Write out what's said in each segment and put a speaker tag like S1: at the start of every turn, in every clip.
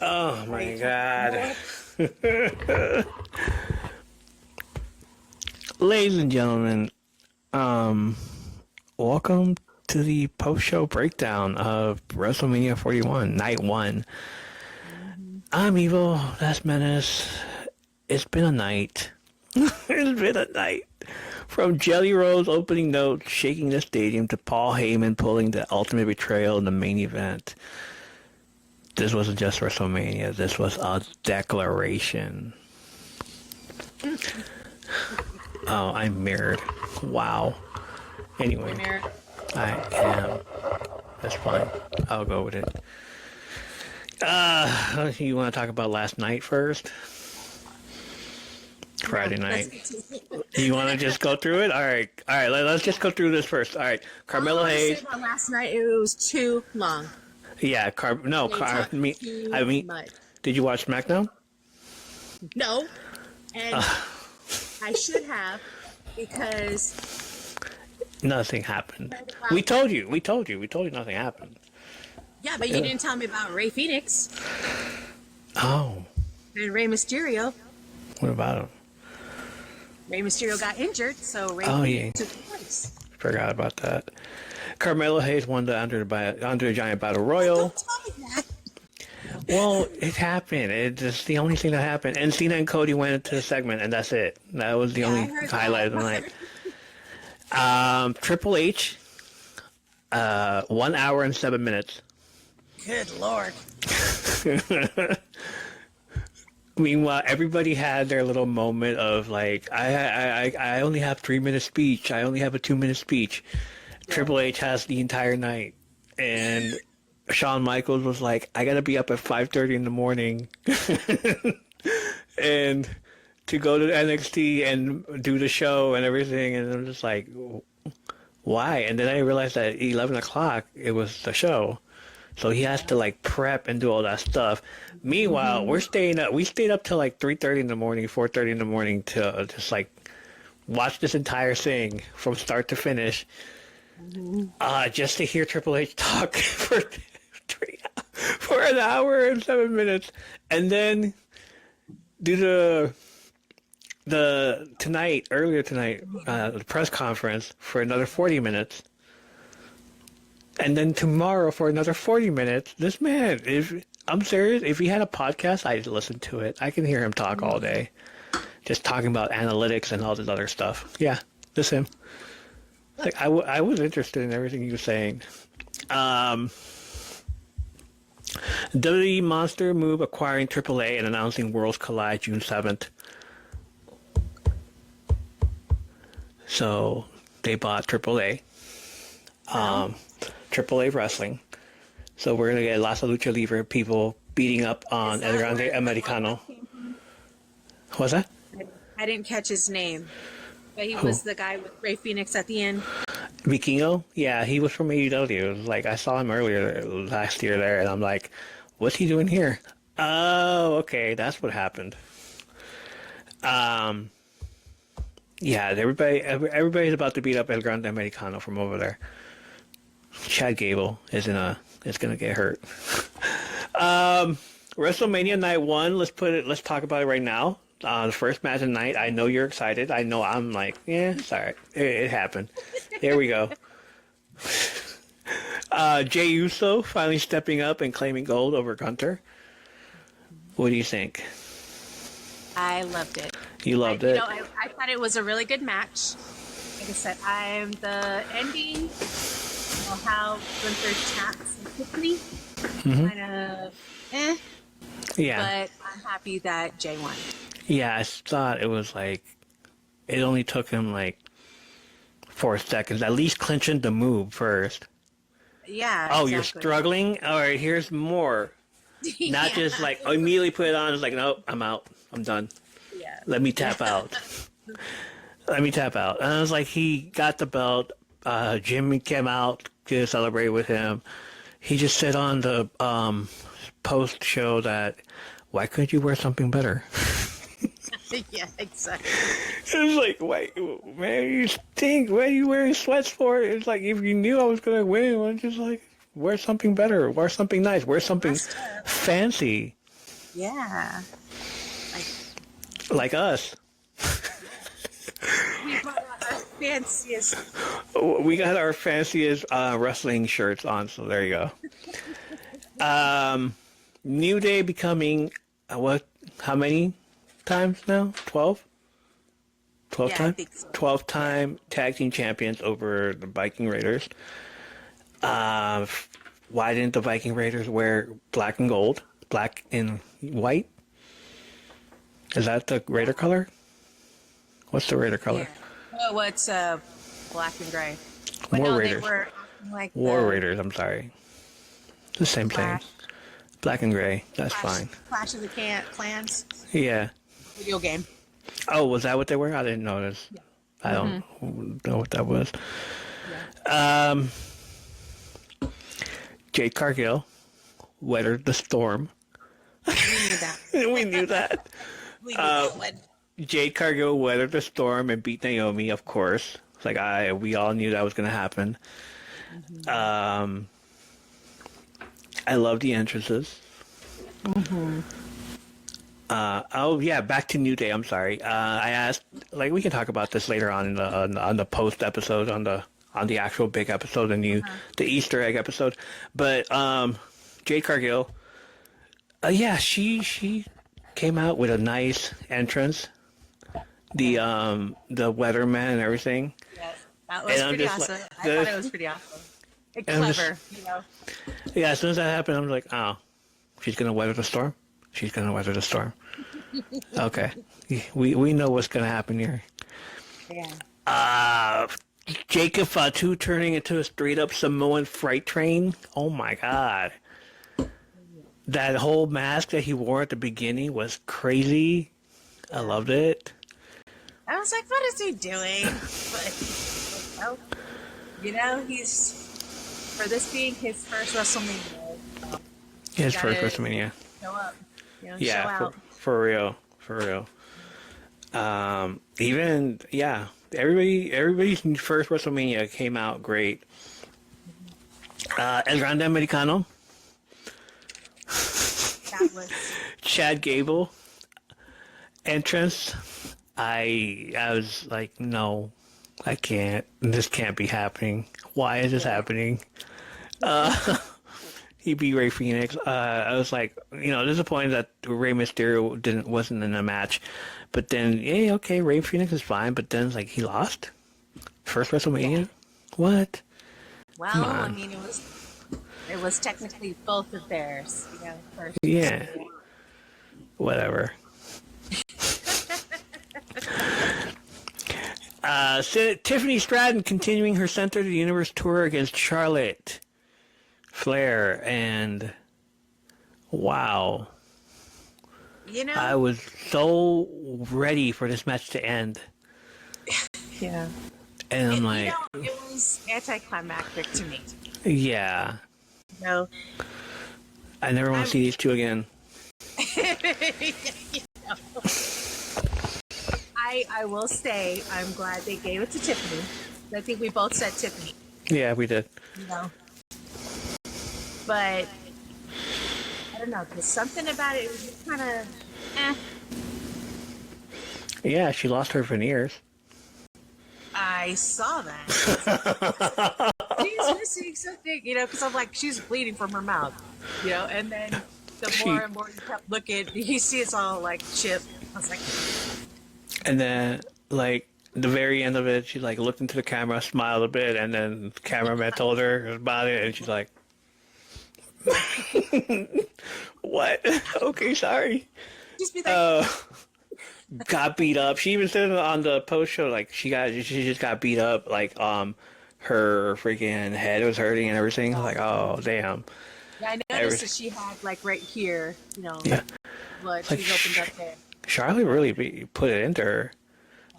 S1: Oh my God. Ladies and gentlemen, welcome to the post-show breakdown of WrestleMania 41, Night 1. I'm Evil, that's Menace. It's been a night. It's been a night. From Jelly Roll's opening note, shaking the stadium, to Paul Heyman pulling the ultimate betrayal in the main event. This wasn't just WrestleMania. This was a declaration. Oh, I'm mirrored. Wow. Anyway, I am. That's fine. I'll go with it. You want to talk about last night first? Friday night. You want to just go through it? All right. Let's just go through this first. All right. Carmelo Hayes.
S2: Last night it was too long.
S1: Yeah. I mean, did you watch SmackDown?
S2: No. And I should have, because
S1: nothing happened. We told you nothing happened.
S2: Yeah, but you didn't tell me about Rey Fenix.
S1: Oh.
S2: And Rey Mysterio.
S1: What about him?
S2: Rey Mysterio got injured, so Rey Fenix took the place.
S1: Forgot about that. Carmelo Hayes won the Under the Giant Battle Royal.
S2: Don't tell me that.
S1: Well, it happened. It's the only thing that happened. And Cena and Cody went into the segment, and that's it. That was the only highlight of the night. Triple H, 1 hour and 7 minutes.
S2: Good Lord.
S1: Meanwhile, everybody had their little moment of like, I only have 3 minute speech. I only have a 2 minute speech. Yeah. Triple H has the entire night, and Shawn Michaels was like, I gotta be up at 5:30 in the morning, and to go to NXT and do the show and everything. And I'm just like, why? And then I realized that at 11 o'clock it was the show. So he has to like prep and do all that stuff. Meanwhile, we stayed up till like 3:30 in the morning, 4:30 in the morning to just like watch this entire thing from start to finish. Just to hear Triple H talk for an hour and 7 minutes, and then do the earlier tonight, the press conference for another 40 minutes. And then tomorrow for another 40 minutes. This man, I'm serious, if he had a podcast, I'd listen to it. I can hear him talk all day. Just talking about analytics and all this other stuff. Yeah, this him. Like, I was interested in everything he was saying. WWE Monster move acquiring AAA and announcing Worlds Collide June 7th. So, they bought AAA. AAA Wrestling. So we're going to get lots of Lucha Libre people beating up on El Grande Americano. What's that?
S2: I didn't catch his name. But he was the guy with Rey Fenix at the end.
S1: Vikingo? Yeah, he was from AEW. Like, I saw him earlier last year there, and I'm like, what's he doing here? Oh, okay, that's what happened. Yeah, everybody's about to beat up El Grande Americano from over there. Chad Gable is going to get hurt. WrestleMania Night 1, let's talk about it right now. The first match of the night, I know you're excited. I know I'm like, yeah, it's all right. It happened. There we go. Jey Uso finally stepping up and claiming gold over Gunter. What do you think?
S2: I loved it.
S1: You loved it?
S2: I thought it was a really good match. Like I said, I'm the ending. How Gunther chats and Tiffany kind of
S1: yeah,
S2: but I'm happy that Jey won.
S1: Yeah, I thought it was like it only took him like 4 seconds, at least clinching the move first.
S2: Yeah.
S1: Oh, exactly. You're struggling? All right, here's more. Not just like immediately put it on. It's like, nope, I'm out. I'm done. Yeah. Let me tap out. And I was like, he got the belt. Jimmy came out to celebrate with him. He just said on the post show that, why couldn't you wear something better?
S2: Yeah, exactly.
S1: It was like, wait, man, you stink. What are you wearing sweats for? It's like, if you knew I was going to win, why don't you just like wear something better, wear something nice, wear something fancy.
S2: Yeah.
S1: Like us.
S2: We brought out our fanciest.
S1: We got our fanciest wrestling shirts on, so there you go. New Day becoming what? How many times now? 12? 12
S2: Yeah, I
S1: times?
S2: think so.
S1: 12-time tag team champions over the Viking Raiders. Why didn't the Viking Raiders wear black and gold? Black and white? Is that the Raider color? What's the Raider color?
S2: Yeah. Oh, what's black and gray? But
S1: War
S2: no,
S1: Raiders.
S2: they were acting like
S1: War
S2: the
S1: Raiders, I'm sorry. The same
S2: Clash.
S1: thing. Black and gray. That's fine.
S2: Clash of the Clans
S1: Yeah.
S2: video game.
S1: Oh, was that what they were? I didn't notice.
S2: Yeah.
S1: I don't know what that was.
S2: Yeah.
S1: Jade Cargill weathered the storm.
S2: We knew that.
S1: We knew that.
S2: We knew that one.
S1: Jade Cargill weathered the storm and beat Naomi, of course. It's like we all knew that was going to happen. I love the entrances. Oh yeah, back to New Day. I'm sorry. I asked, like, we can talk about this later on in the post episode, on the actual big episode, the Easter egg episode. But Jade Cargill, yeah, she came out with a nice entrance. The weatherman and everything.
S2: Yes, that was pretty awesome. I thought it was pretty awesome. And clever, you know.
S1: Yeah, as soon as that happened, I was like, oh, she's gonna weather the storm. She's gonna weather the storm. Okay, we know what's gonna happen here.
S2: Yeah.
S1: Jacob Fatu turning into a straight up Samoan freight train. Oh my god. That whole mask that he wore at the beginning was crazy. I loved it.
S2: I was like, what is he doing? But, you know, he's, for this being his first WrestleMania.
S1: His first WrestleMania.
S2: Show up. You know,
S1: Yeah,
S2: show out.
S1: for real. Even, yeah, everybody's first WrestleMania came out great. El Grande Americano.
S2: That was...
S1: Chad Gable entrance. I was like, no, I can't. This can't be happening. Why is this happening? He beat Rey Fenix. I was like, disappointed that Rey Mysterio wasn't in the match. But then, yeah, okay, Rey Fenix is fine. But then it's like, he lost? First WrestleMania? What?
S2: Well, I mean, it was technically both of theirs. You know, first.
S1: Yeah. Whatever. Tiffany Stratton continuing her Center of the Universe tour against Charlotte Flair, and wow.
S2: You know,
S1: I was so ready for this match to end.
S2: Yeah.
S1: And I'm like,
S2: it was anticlimactic to me.
S1: yeah.
S2: You know,
S1: I never want to see these two again.
S2: I will say I'm glad they gave it to Tiffany. I think we both said Tiffany.
S1: Yeah, we did.
S2: You know, but I don't know. There's something about it. It was just kind of,
S1: Yeah, she lost her veneers.
S2: I saw that. She's missing something, because I'm like, she's bleeding from her mouth, and then the more and more you kept looking, you see it's all like chipped. I was like,
S1: and then, like, the very end of it, she, like, looked into the camera, smiled a bit, and then the cameraman told her about it, and she's like, what? Okay, sorry.
S2: Just be like,
S1: got beat up. She even said on the post show, like, she just got beat up, like, her freaking head was hurting and everything. I was like, oh, damn.
S2: Yeah, I noticed that she had, like, right here,
S1: yeah.
S2: blood.
S1: Like,
S2: She's opened up there.
S1: Charlotte really put it into her.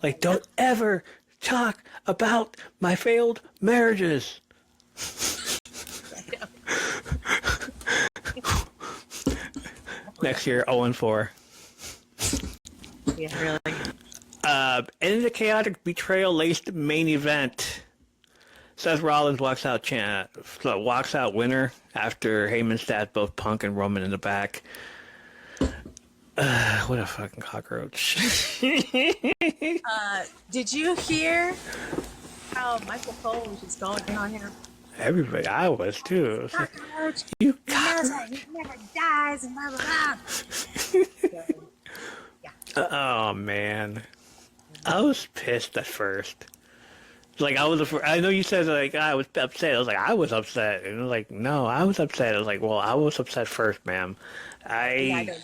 S1: Like, don't ever talk about my failed marriages. Next year, 0-4.
S2: Yeah, really.
S1: In the chaotic betrayal-laced main event, Seth Rollins walks out winner after Heyman stabbed both Punk and Roman in the back. What a fucking cockroach.
S2: Did you hear how Michael Cole was just going in on him?
S1: Everybody, I was too. It was like,
S2: Cockroach.
S1: you
S2: He
S1: cockroach.
S2: never dies and blah blah blah. So, yeah.
S1: Oh man, I was pissed at first. Like I was, I know you said like I was upset. I was like I was upset, and I was like no, I was upset. I was like, well, I was upset first, ma'am.
S2: Yeah, I
S1: I
S2: know you.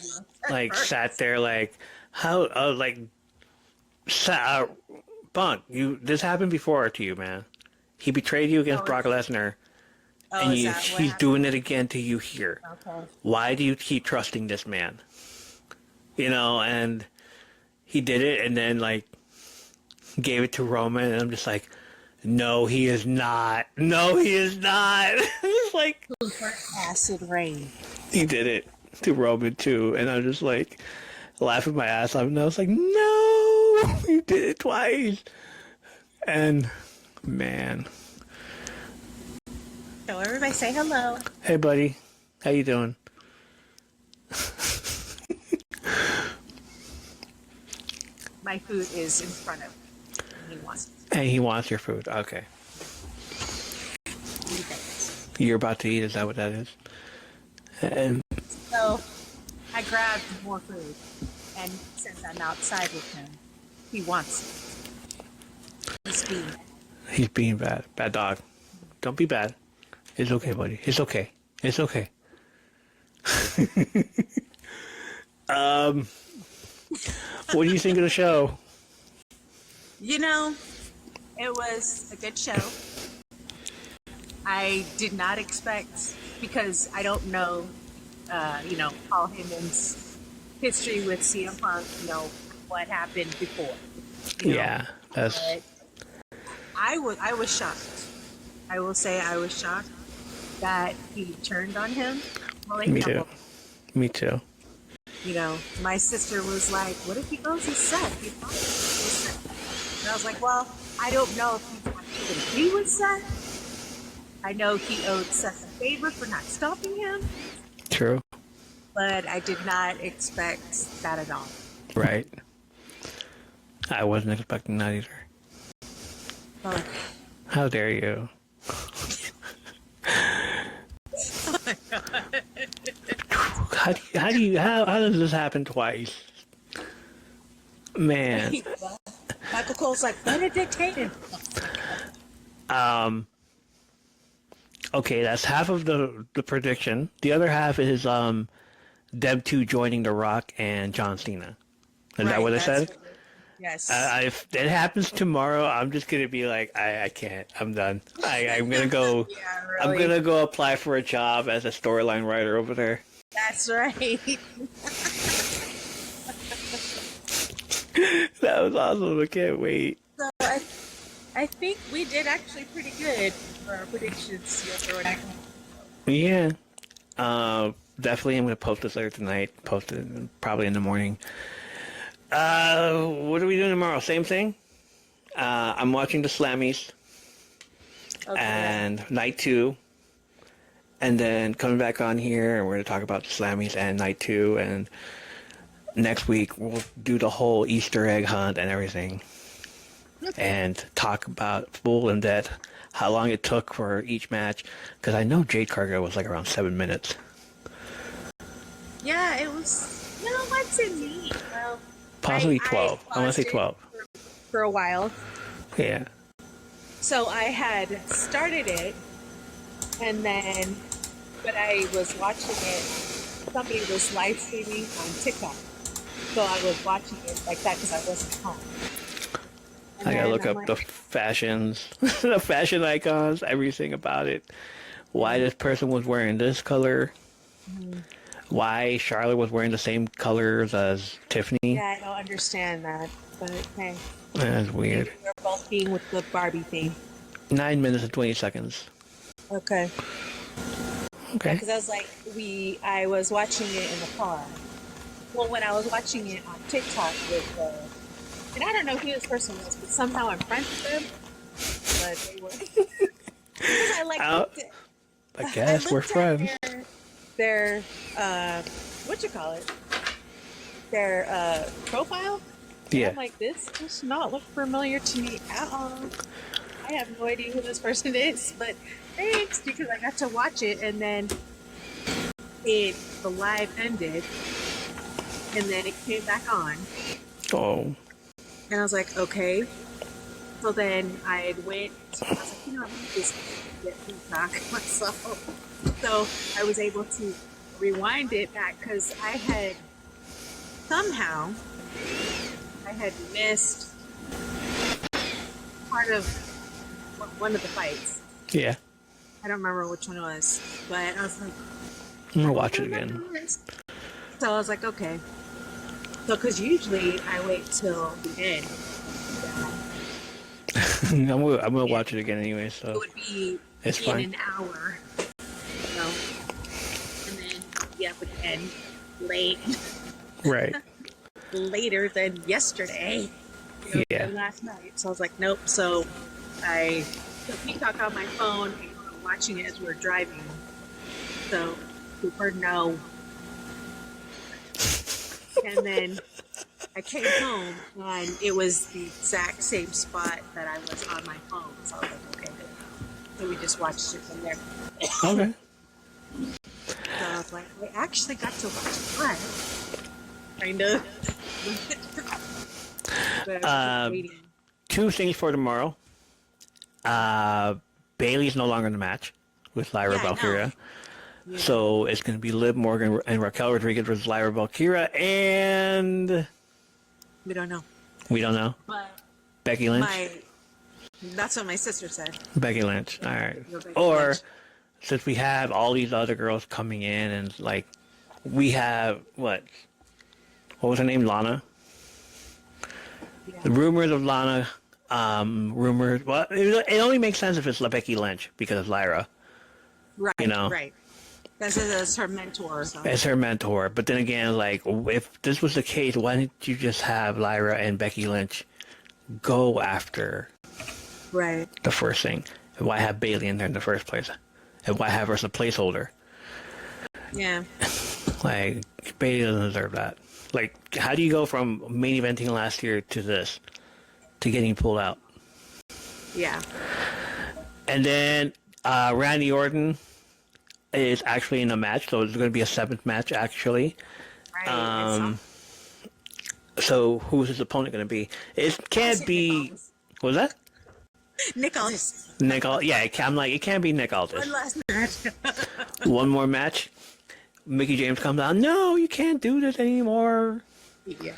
S1: like sat there like how like Bunk. You this happened before to you, man. He betrayed you against
S2: Oh,
S1: Brock Lesnar,
S2: oh,
S1: and
S2: is that what
S1: he's
S2: happened?
S1: doing it again to you here.
S2: Okay.
S1: Why do you keep trusting this man? You know, and he did it, and then like gave it to Roman, and I'm just like, no, he is not. No, he is not. It's like
S2: Acid rain.
S1: he did it to Roman too, and I'm just like laughing my ass off, and I was like, no, you did it twice. And man,
S2: So everybody say hello.
S1: hey buddy, how you doing?
S2: My food is in front of me. He wants
S1: Hey, he wants your food. Okay,
S2: to eat things.
S1: you're about to eat. Is that what that is? And
S2: So I grabbed more food, and since I'm outside with him, he wants it. He's being
S1: he's being bad. Bad dog. Don't be bad. It's okay, buddy. It's okay. It's okay. What do you think of the show?
S2: You know, it was a good show. I did not expect, because I don't know, Paul Heyman's history with CM Punk, what happened before.
S1: Yeah, that's
S2: But I was shocked. I will say I was shocked that he turned on him. Well,
S1: me too. Me too.
S2: My sister was like, "What if he goes to Seth?" And I was like, "Well, I don't know if he wanted to be with Seth. I know he owed Seth a favor for not stopping him,
S1: True.
S2: but I did not expect that at all."
S1: Right. I wasn't expecting that either.
S2: Oh,
S1: How dare you? How does this happen twice? Man.
S2: Michael Cole's like, "Benedict hated."
S1: Okay, that's half of the prediction. The other half is Deb 2 joining The Rock and John Cena. Is that what it said?
S2: Yes.
S1: If it happens tomorrow, I'm just gonna be like, I can't. I'm done. I'm gonna go.
S2: Yeah,
S1: I'm
S2: really.
S1: gonna go apply for a job as a storyline writer over there.
S2: That's right.
S1: That was awesome. I can't wait.
S2: So I think we did actually pretty good for our predictions. For what
S1: Yeah. Definitely, I'm gonna post this later tonight. Post it probably in the morning. What are we doing tomorrow? Same thing. I'm watching the Slammies
S2: Okay.
S1: and Night 2. And then coming back on here, and we're going to talk about the Slammies and Night 2. And next week, we'll do the whole Easter egg hunt and everything. And talk about full in depth how long it took for each match. Because I know Jade Cargill was like around 7 minutes.
S2: Yeah, it was. What's it mean? Well,
S1: Possibly 12. I want to say
S2: paused it
S1: 12.
S2: for a while.
S1: Yeah.
S2: So I had started it, and then when I was watching it, somebody was live streaming on TikTok. So I was watching it like that because I wasn't home. And
S1: I gotta
S2: then
S1: look
S2: I'm
S1: up the fashions, the fashion icons, everything about it. Why this person was wearing this color. Why Charlotte was wearing the same colors as Tiffany.
S2: Yeah, I don't understand that, but hey.
S1: That's weird.
S2: We're both being with the Barbie theme.
S1: 9 minutes and 20 seconds.
S2: Okay.
S1: Okay.
S2: Because I was like, I was watching it in the car. Well, when I was watching it on TikTok with, and I don't know who this person was, but somehow I'm friends with them. But they were. Because I looked at,
S1: I guess we're friends.
S2: Their what you call it? their profile. And
S1: Yeah.
S2: I'm like, this does not look familiar to me at all. I have no idea who this person is, but thanks because I got to watch it, and then the live ended, and then it came back on,
S1: Oh.
S2: and I was like, okay. So then I went. I was like, let me just get Peacock myself. So I was able to rewind it back because I had missed part of one of the fights.
S1: Yeah.
S2: I don't remember which one it was, but I was like,
S1: I'm gonna watch it again.
S2: So I was like, okay. So, because usually I wait till the end.
S1: I'm gonna watch it again anyway,
S2: It
S1: so
S2: would be
S1: it's
S2: in
S1: fine.
S2: an hour. So, and then, yeah, it would end late.
S1: Right.
S2: Later than yesterday.
S1: Yeah.
S2: Than last night. So I was like, nope. So I put Peacock on my phone and we're watching it as we were driving. So Cooper, no. And then I came home and it was the exact same spot that I was on my phone. So I was like, okay. So we just watched it from there.
S1: Okay.
S2: So I was like, I actually got to watch it live. Kind of. But I was just waiting.
S1: 2 things for tomorrow. Bailey's no longer in the match with Lyra
S2: Yeah, I know.
S1: Valkyria.
S2: Yeah.
S1: So it's going to be Liv Morgan and Raquel Rodriguez versus Lyra Valkyria, and
S2: We don't know.
S1: we don't know.
S2: But
S1: Becky Lynch?
S2: that's what my sister said.
S1: Becky Lynch. All right.
S2: You're Becky
S1: Or
S2: Lynch.
S1: since we have all these other girls coming in, and like we have what was her name? Lana.
S2: Yeah.
S1: The rumors of Lana. Rumors. Well, it only makes sense if it's Becky Lynch because of Lyra.
S2: Right,
S1: you know.
S2: right. That's her mentor or something.
S1: As her mentor. But then again, like, if this was the case, why didn't you just have Lyra and Becky Lynch go after
S2: Right.
S1: the first thing? And why have Bailey in there in the first place? And why have her as a placeholder?
S2: Yeah.
S1: Like, Bailey doesn't deserve that. Like, how do you go from main eventing last year to this? To getting pulled out?
S2: Yeah.
S1: And then, Randy Orton is actually in a match, so it's going to be a 7th match, actually.
S2: Right.
S1: So who's his opponent going to be? It can't be. What was that?
S2: Nick Aldis.
S1: Nick Aldis. Yeah, I'm like, it can't be Nick Aldis.
S2: One last match.
S1: One more match. Mickey James comes out. No, you can't do this anymore.
S2: Yeah.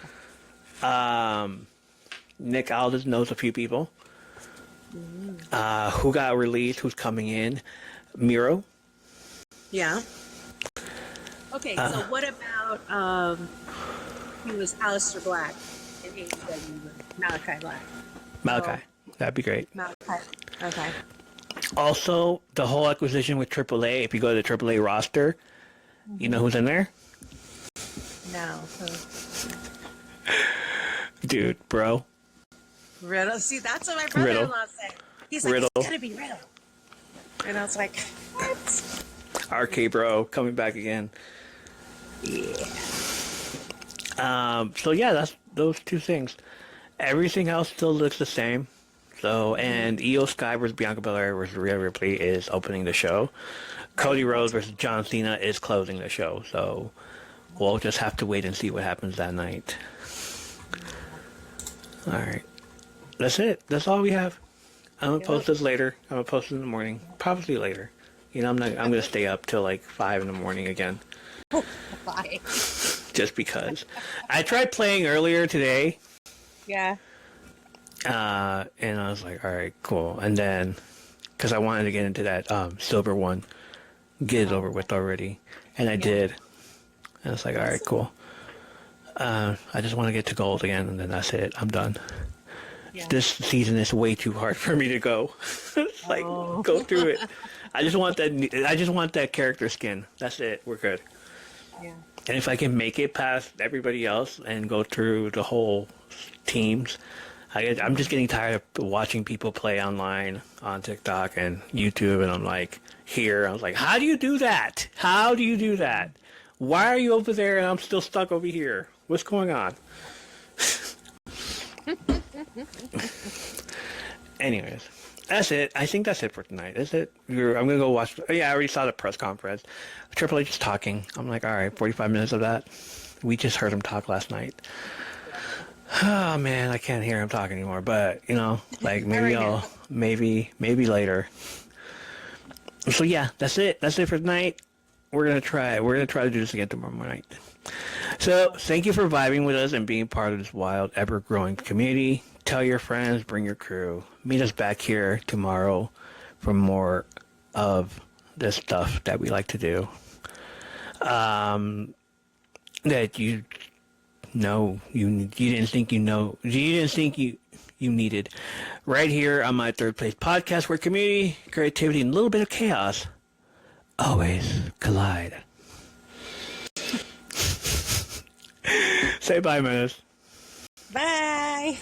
S1: Nick Aldis knows a few people. Who got released? Who's coming in? Miro.
S2: Yeah. Okay, so what about he was Aleister Black in AEW with Malachi Black?
S1: Malachi. That'd be great.
S2: Malachi. Okay.
S1: Also, the whole acquisition with AAA. If you go to the AAA roster, you know who's in there?
S2: No.
S1: Dude, bro.
S2: Riddle. See, that's what my brother-in-law said. He's like,
S1: Riddle.
S2: it's gonna be Riddle. And I was like, what?
S1: RK Bro coming back again.
S2: Yeah.
S1: So yeah, that's those 2 things. Everything else still looks the same. So, and Io Sky versus Bianca Belair versus Rhea Ripley is opening the show. Cody Rhodes versus John Cena is closing the show. So we'll just have to wait and see what happens that night. All right, that's it. That's all we have. I'm gonna post this later. I'm gonna post it in the morning, probably later. You know, I'm gonna stay up till like 5 in the morning again.
S2: Bye.
S1: Just because. I tried playing earlier today.
S2: Yeah.
S1: And I was like, all right, cool. And then, because I wanted to get into that silver one, get it over with already. And I did. And it's like, all right, cool. I just want to get to gold again, and then that's it. I'm done.
S2: Yeah.
S1: This season is way too hard for me to go. Like, go through it. I just want that character skin. That's it. We're good.
S2: Yeah.
S1: And if I can make it past everybody else and go through the whole teams, I'm just getting tired of watching people play online on TikTok and YouTube, and I'm like, I was like, how do you do that? How do you do that? Why are you over there and I'm still stuck over here? What's going on? Anyways, that's it. I think that's it for tonight. Is it? I'm going to go watch. Yeah, I already saw the press conference. Triple H is talking. I'm like, all right, 45 minutes of that. We just heard him talk last night. Oh, man, I can't hear him talk anymore. But, you know, like maybe later. So, yeah, that's it. That's it for tonight. We're going to try to do this again tomorrow night. So, thank you for vibing with us and being part of this wild, ever-growing community. Tell your friends, bring your crew. Meet us back here tomorrow for more of this stuff that we like to do. That you know you didn't think you needed. Right here on my Third Place podcast, where community, creativity, and a little bit of chaos always collide. Say bye, Menace.
S2: Bye.